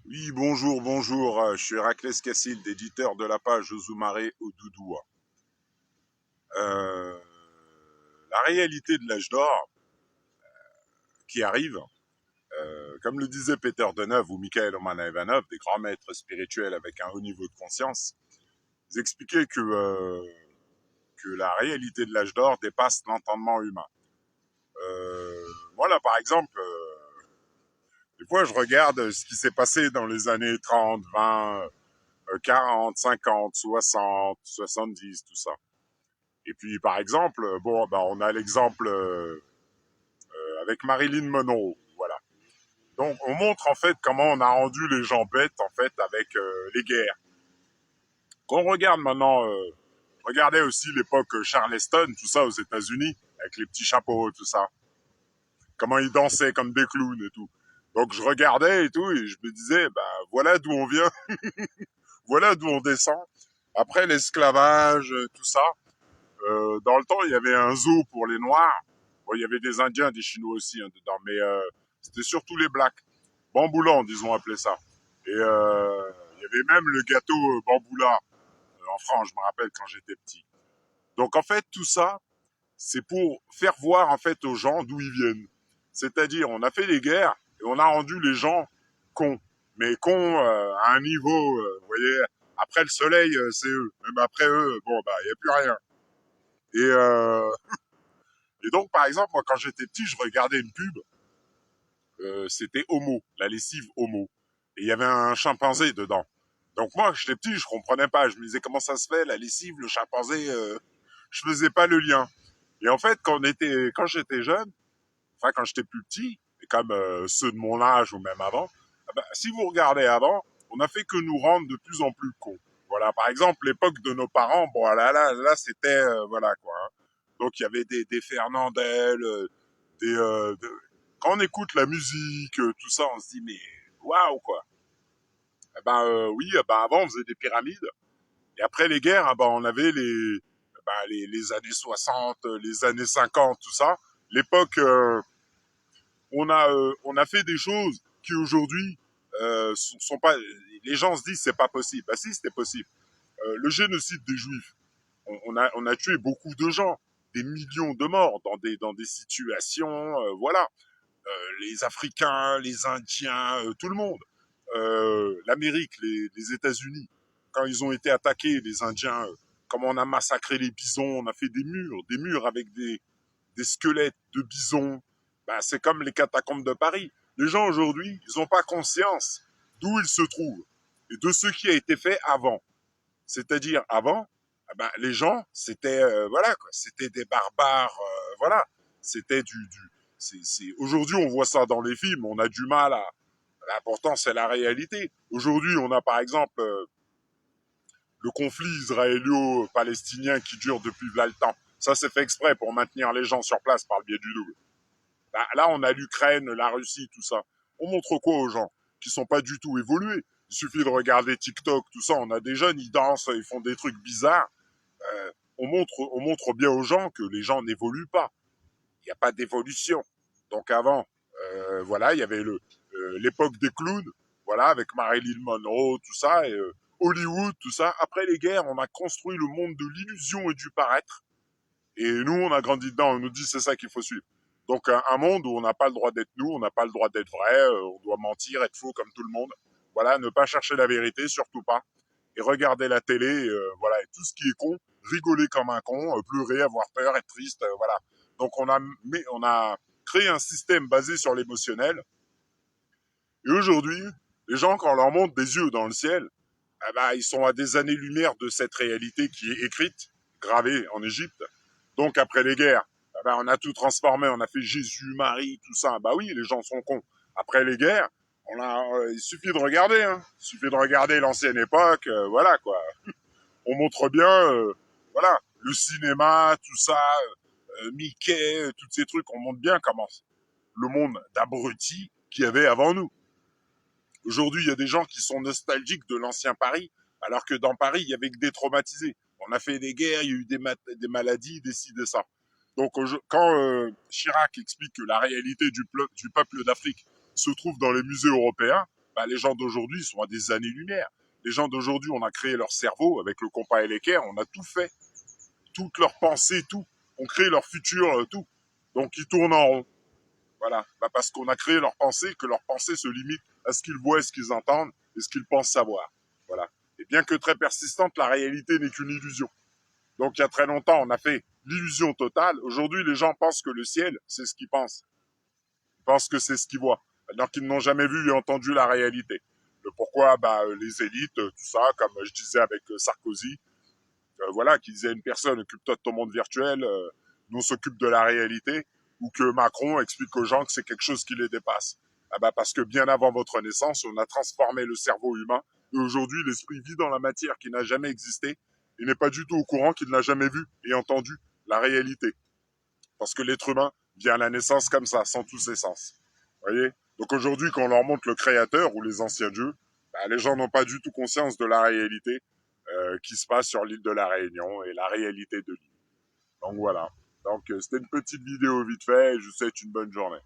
Oui, bonjour, bonjour. Je suis Héraclès Cassil, éditeur de la page Ozumaré au Doudoua. Euh, la réalité de l'âge d'or qui arrive, comme le disait Peter Deneuve ou Mikhail Romanov, des grands maîtres spirituels avec un haut niveau de conscience, ils expliquaient que la réalité de l'âge d'or dépasse l'entendement humain. Voilà, par exemple, des fois je regarde ce qui s'est passé dans les années 30, 20, 40, 50, 60, 70, tout ça. Et puis, par exemple, bon, bah, on a l'exemple avec Marilyn Monroe, voilà. Donc, on montre en fait comment on a rendu les gens bêtes en fait avec les guerres. Quand on regarde maintenant, regardez aussi l'époque Charleston, tout ça aux États-Unis, avec les petits chapeaux, tout ça. Comment ils dansaient comme des clowns et tout. Donc, je regardais et tout, et je me disais, bah, voilà d'où on vient, voilà d'où on descend. Après l'esclavage, tout ça, dans le temps, il y avait un zoo pour les Noirs. Bon, il y avait des Indiens, des Chinois aussi hein, dedans, mais c'était surtout les Blacks. Bamboula, disons appelé ça. Et il y avait même le gâteau Bamboula en France, je me rappelle quand j'étais petit. Donc en fait, tout ça, c'est pour faire voir en fait aux gens d'où ils viennent. C'est-à-dire, on a fait des guerres et on a rendu les gens cons. Mais cons à un niveau, vous voyez, après le soleil, c'est eux. Même après eux, bon, bah, il n'y a plus rien. Et donc, par exemple, moi, quand j'étais petit, je regardais une pub, c'était Homo, la lessive Homo. Et il y avait un chimpanzé dedans. Donc moi, j'étais petit, je comprenais pas. Je me disais comment ça se fait, la lessive, le chimpanzé, je faisais pas le lien. Et en fait, quand j'étais jeune, enfin quand j'étais plus petit, et comme ceux de mon âge ou même avant, ben, si vous regardez avant, on a fait que nous rendre de plus en plus cons. Voilà, par exemple, l'époque de nos parents, bon là, c'était voilà quoi. Hein. Donc il y avait des Fernandel, quand on écoute la musique, tout ça, on se dit mais waouh quoi. Eh ben oui, ben avant on faisait des pyramides et après les guerres, ben, on avait les années 60, les années 50, tout ça. L'époque on a fait des choses qui aujourd'hui sont pas. Les gens se disent c'est pas possible. Bah si, c'était possible. Le génocide des Juifs, on a tué beaucoup de gens, des millions de morts dans des situations, voilà. Les Africains, les Indiens, tout le monde. L'Amérique, les États-Unis, quand ils ont été attaqués, les Indiens, comment on a massacré les bisons, on a fait des murs avec des squelettes de bisons. Ben, c'est comme les catacombes de Paris. Les gens aujourd'hui, ils n'ont pas conscience d'où ils se trouvent et de ce qui a été fait avant. C'est-à-dire avant, ben, les gens, c'était voilà, quoi, c'était des barbares, voilà, c'était Aujourd'hui, on voit ça dans les films, on a du mal à. Pourtant, c'est la réalité. Aujourd'hui, on a par exemple le conflit israélo-palestinien qui dure depuis là le temps. Ça, c'est fait exprès pour maintenir les gens sur place par le biais du double. Là, on a l'Ukraine, la Russie, tout ça. On montre quoi aux gens qui sont pas du tout évolués? Il suffit de regarder TikTok, tout ça. On a des jeunes, ils dansent, ils font des trucs bizarres. On montre bien aux gens que les gens n'évoluent pas. Il n'y a pas d'évolution. Donc avant, voilà, il y avait l'époque des clowns, voilà, avec Marilyn Monroe, tout ça, et Hollywood, tout ça. Après les guerres, on a construit le monde de l'illusion et du paraître. Et nous, on a grandi dedans. On nous dit c'est ça qu'il faut suivre. Donc un monde où on n'a pas le droit d'être nous, on n'a pas le droit d'être vrai, on doit mentir, être faux comme tout le monde. Voilà, ne pas chercher la vérité, surtout pas. Et regarder la télé, voilà, et tout ce qui est con, rigoler comme un con, pleurer, avoir peur, être triste, voilà. Donc on a créé un système basé sur l'émotionnel. Et aujourd'hui, les gens, quand on leur montre des yeux dans le ciel, eh ben, ils sont à des années-lumière de cette réalité qui est écrite, gravée en Égypte. Donc après les guerres, eh ben, on a tout transformé, on a fait Jésus, Marie, tout ça. Bah oui, les gens sont cons. Après les guerres, il suffit de regarder, hein. Il suffit de regarder l'ancienne époque, voilà quoi. On montre bien, voilà, le cinéma, tout ça, Mickey, tous ces trucs, on montre bien comment le monde d'abrutis qu'il y avait avant nous. Aujourd'hui, il y a des gens qui sont nostalgiques de l'ancien Paris, alors que dans Paris, il y avait que des traumatisés. On a fait des guerres, il y a eu des maladies, des ci, des ça. Donc, quand Chirac explique que la réalité du peuple d'Afrique se trouve dans les musées européens, Bah, les gens d'aujourd'hui sont à des années-lumière. Les gens d'aujourd'hui, on a créé leur cerveau avec le compas et l'équerre, on a tout fait. Toutes leurs pensées, tout. On crée leur futur, tout. Donc ils tournent en rond. Voilà. Bah, parce qu'on a créé leurs pensées, que leurs pensées se limitent à ce qu'ils voient, ce qu'ils entendent et ce qu'ils pensent savoir. Voilà. Et bien que très persistante, la réalité n'est qu'une illusion. Donc il y a très longtemps, on a fait l'illusion totale. Aujourd'hui, les gens pensent que le ciel, c'est ce qu'ils pensent. Ils pensent que c'est ce qu'ils voient. Alors qu'ils n'ont jamais vu et entendu la réalité. Le pourquoi, bah, les élites, tout ça, comme je disais avec Sarkozy, voilà, qui disait une personne occupe-toi de ton monde virtuel, nous on s'occupe de la réalité, ou que Macron explique aux gens que c'est quelque chose qui les dépasse. Ah bah parce que bien avant votre naissance, on a transformé le cerveau humain, et aujourd'hui l'esprit vit dans la matière qui n'a jamais existé, et n'est pas du tout au courant qu'il n'a jamais vu et entendu la réalité. Parce que l'être humain vient à la naissance comme ça, sans tous ses sens. Vous voyez. Donc aujourd'hui, quand on leur montre le créateur ou les anciens dieux, bah, les gens n'ont pas du tout conscience de la réalité qui se passe sur l'île de la Réunion et la réalité de l'île. Donc voilà. Donc c'était une petite vidéo vite fait et je vous souhaite une bonne journée.